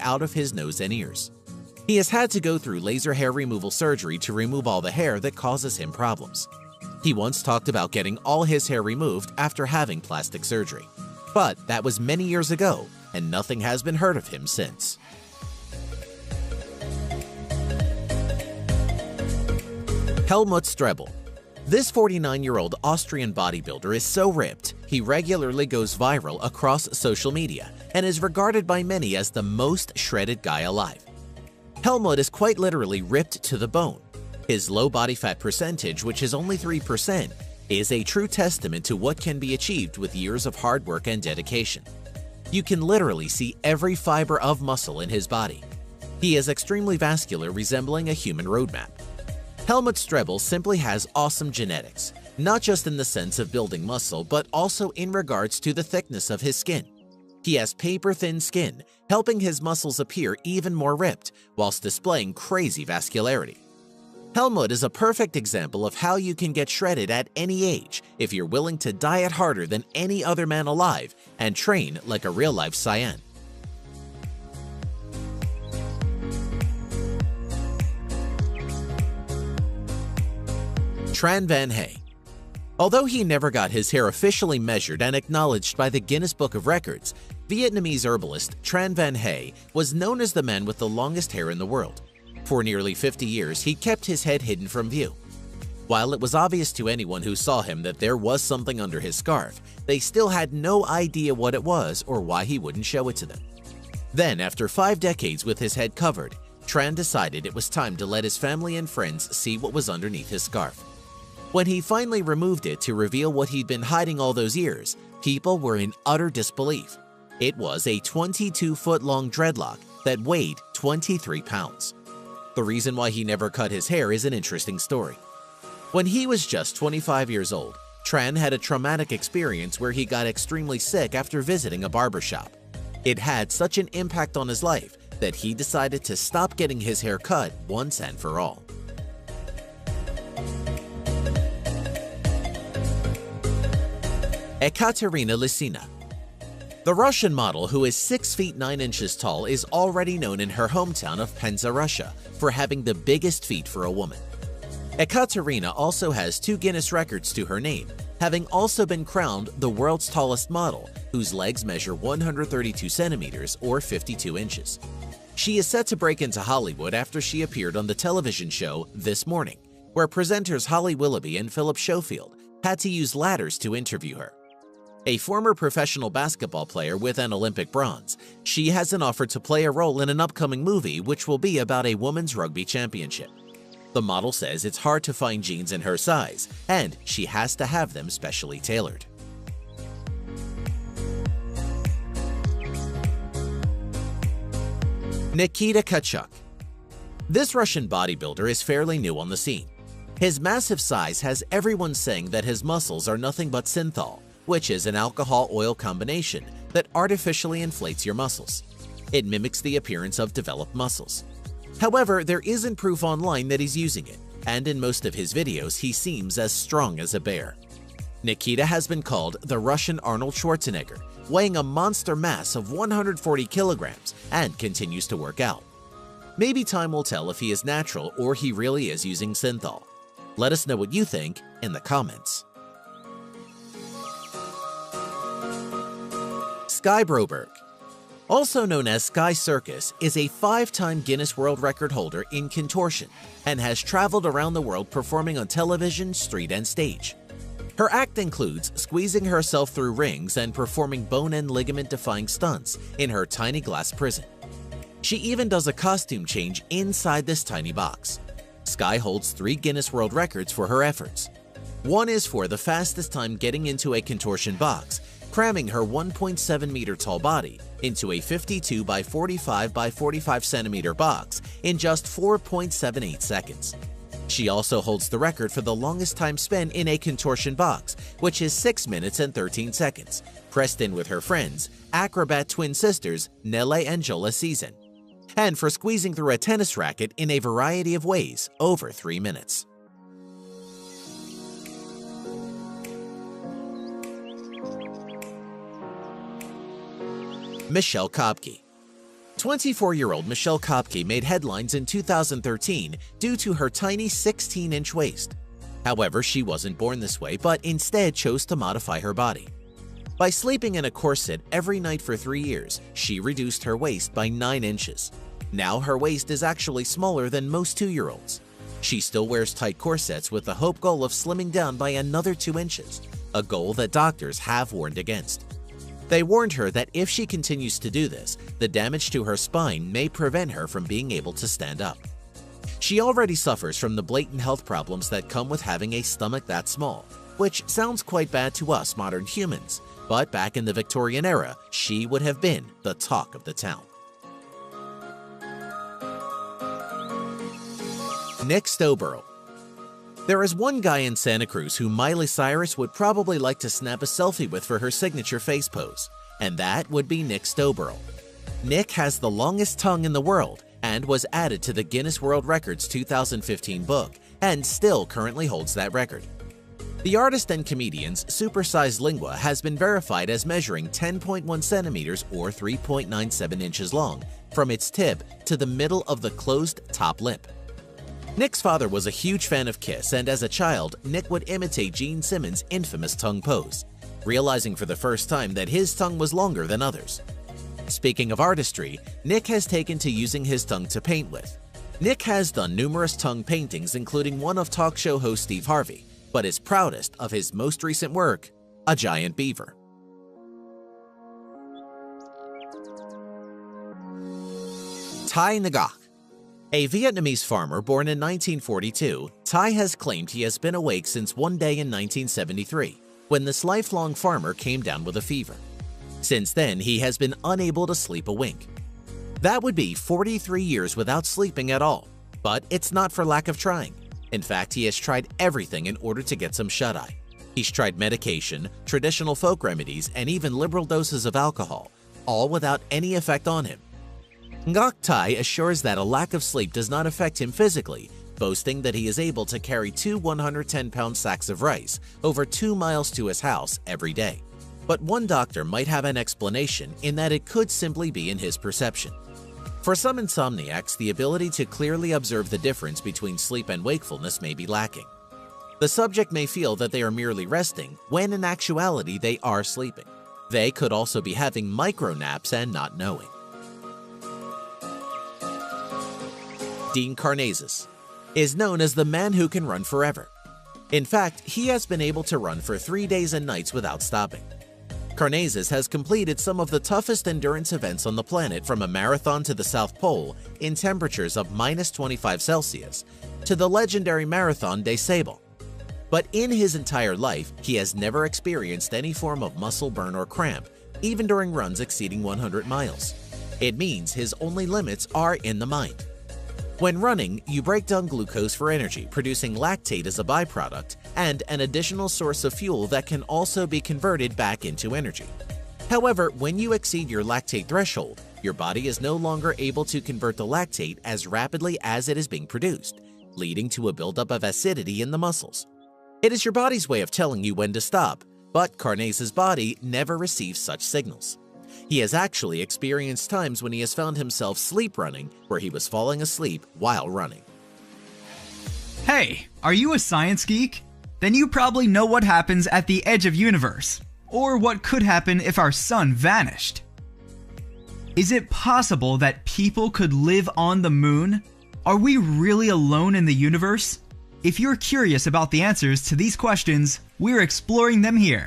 out of his nose and ears. He has had to go through laser hair removal surgery to remove all the hair that causes him problems. He once talked about getting all his hair removed after having plastic surgery. But that was many years ago, and nothing has been heard of him since. Helmut Stre. This 49-year-old Austrian bodybuilder is so ripped, he regularly goes viral across social media and is regarded by many as the most shredded guy alive. Helmut is quite literally ripped to the bone. His low body fat percentage, which is only 3%, is a true testament to what can be achieved with years of hard work and dedication. You can literally see every fiber of muscle in his body. He is extremely vascular, resembling a human roadmap. Helmut Stre simply has awesome genetics, not just in the sense of building muscle, but also in regards to the thickness of his skin. He has paper-thin skin, helping his muscles appear even more ripped, whilst displaying crazy vascularity. Helmut is a perfect example of how you can get shredded at any age if you're willing to diet harder than any other man alive and train like a real-life Cyan. Tran Van Hay. Although he never got his hair officially measured and acknowledged by the Guinness Book of Records, Vietnamese herbalist Tran Van Hay was known as the man with the longest hair in the world. For nearly 50 years, he kept his head hidden from view. While it was obvious to anyone who saw him that there was something under his scarf, they still had no idea what it was or why he wouldn't show it to them. Then, after 5 decades with his head covered, Tran decided it was time to let his family and friends see what was underneath his scarf. When he finally removed it to reveal what he'd been hiding all those years, people were in utter disbelief. It was a 22-foot-long dreadlock that weighed 23 pounds. The reason why he never cut his hair is an interesting story. When he was just 25 years old, Tran had a traumatic experience where he got extremely sick after visiting a barbershop. It had such an impact on his life that he decided to stop getting his hair cut once and for all. Ekaterina Lisina. The Russian model, who is 6 feet 9 inches tall, is already known in her hometown of Penza, Russia, for having the biggest feet for a woman. Ekaterina also has 2 Guinness records to her name, having also been crowned the world's tallest model, whose legs measure 132 centimeters or 52 inches. She is set to break into Hollywood after she appeared on the television show This Morning, where presenters Holly Willoughby and Philip Schofield had to use ladders to interview her. A former professional basketball player with an Olympic bronze, she has an offer to play a role in an upcoming movie which will be about a women's rugby championship. The model says it's hard to find jeans in her size, and she has to have them specially tailored. Nikita Tkachuk. This Russian bodybuilder is fairly new on the scene. His massive size has everyone saying that his muscles are nothing but synthol, which is an alcohol-oil combination that artificially inflates your muscles. It mimics the appearance of developed muscles. However, there isn't proof online that he's using it, and in most of his videos he seems as strong as a bear. Nikita has been called the Russian Arnold Schwarzenegger, weighing a monster mass of 140 kilograms and continues to work out. Maybe time will tell if he is natural or he really is using synthol. Let us know what you think in the comments. Skye Broberg, also known as Skye Circus, is a 5-time Guinness World Record holder in contortion and has traveled around the world performing on television, street, and stage. Her act includes squeezing herself through rings and performing bone and ligament-defying stunts in her tiny glass prison. She even does a costume change inside this tiny box. Skye holds 3 Guinness World Records for her efforts. One is for the fastest time getting into a contortion box, cramming her 1.7-meter tall body into a 52 by 45 by 45 centimeter box in just 4.78 seconds. She also holds the record for the longest time spent in a contortion box, which is 6 minutes and 13 seconds, pressed in with her friends, acrobat twin sisters Nywele and Walizovunja, and for squeezing through a tennis racket in a variety of ways over 3 minutes. Michele Kobke. 24-year-old Michele Kobke made headlines in 2013 due to her tiny 16-inch waist. However, she wasn't born this way, but instead chose to modify her body. By sleeping in a corset every night for 3 years, she reduced her waist by 9 inches. Now her waist is actually smaller than most 2-year-olds. She still wears tight corsets with the hope goal of slimming down by another 2 inches, a goal that doctors have warned against. They warned her that if she continues to do this, the damage to her spine may prevent her from being able to stand up. She already suffers from the blatant health problems that come with having a stomach that small, which sounds quite bad to us modern humans, but back in the Victorian era, she would have been the talk of the town. Nick Stoberl. There is one guy in Santa Cruz who Miley Cyrus would probably like to snap a selfie with for her signature face pose, and that would be Nick Stoberl. Nick has the longest tongue in the world and was added to the Guinness World Records 2015 book and still currently holds that record. The artist and comedian's supersized lingua has been verified as measuring 10.1 centimeters or 3.97 inches long from its tip to the middle of the closed top lip. Nick's father was a huge fan of Kiss, and as a child, Nick would imitate Gene Simmons' infamous tongue pose, realizing for the first time that his tongue was longer than others. Speaking of artistry, Nick has taken to using his tongue to paint with. Nick has done numerous tongue paintings, including one of talk show host Steve Harvey, but is proudest of his most recent work, a giant beaver. Thai Ngọc. A Vietnamese farmer born in 1942, Thai has claimed he has been awake since one day in 1973, when this lifelong farmer came down with a fever. Since then, he has been unable to sleep a wink. That would be 43 years without sleeping at all, but it's not for lack of trying. In fact, he has tried everything in order to get some shut-eye. He's tried medication, traditional folk remedies, and even liberal doses of alcohol, all without any effect on him. Ngọc Thai assures that a lack of sleep does not affect him physically, boasting that he is able to carry 2 110-pound sacks of rice over 2 miles to his house every day. But one doctor might have an explanation in that it could simply be in his perception. For some insomniacs, the ability to clearly observe the difference between sleep and wakefulness may be lacking. The subject may feel that they are merely resting, when in actuality they are sleeping. They could also be having micro-naps and not knowing. Dean Karnazes is known as the man who can run forever. In fact, he has been able to run for 3 days and nights without stopping. Karnazes has completed some of the toughest endurance events on the planet, from a marathon to the South Pole in temperatures of -25 Celsius to the legendary Marathon des Sables. But in his entire life, he has never experienced any form of muscle burn or cramp, even during runs exceeding 100 miles. It means his only limits are in the mind. When running, you break down glucose for energy, producing lactate as a byproduct and an additional source of fuel that can also be converted back into energy. However, when you exceed your lactate threshold, your body is no longer able to convert the lactate as rapidly as it is being produced, leading to a buildup of acidity in the muscles. It is your body's way of telling you when to stop, but Karnazes' body never receives such signals. He has actually experienced times when he has found himself sleep running, where he was falling asleep while running. Hey, are you a science geek? Then you probably know what happens at the edge of universe, or what could happen if our sun vanished. Is it possible that people could live on the moon? Are we really alone in the universe? If you're curious about the answers to these questions, we're exploring them here.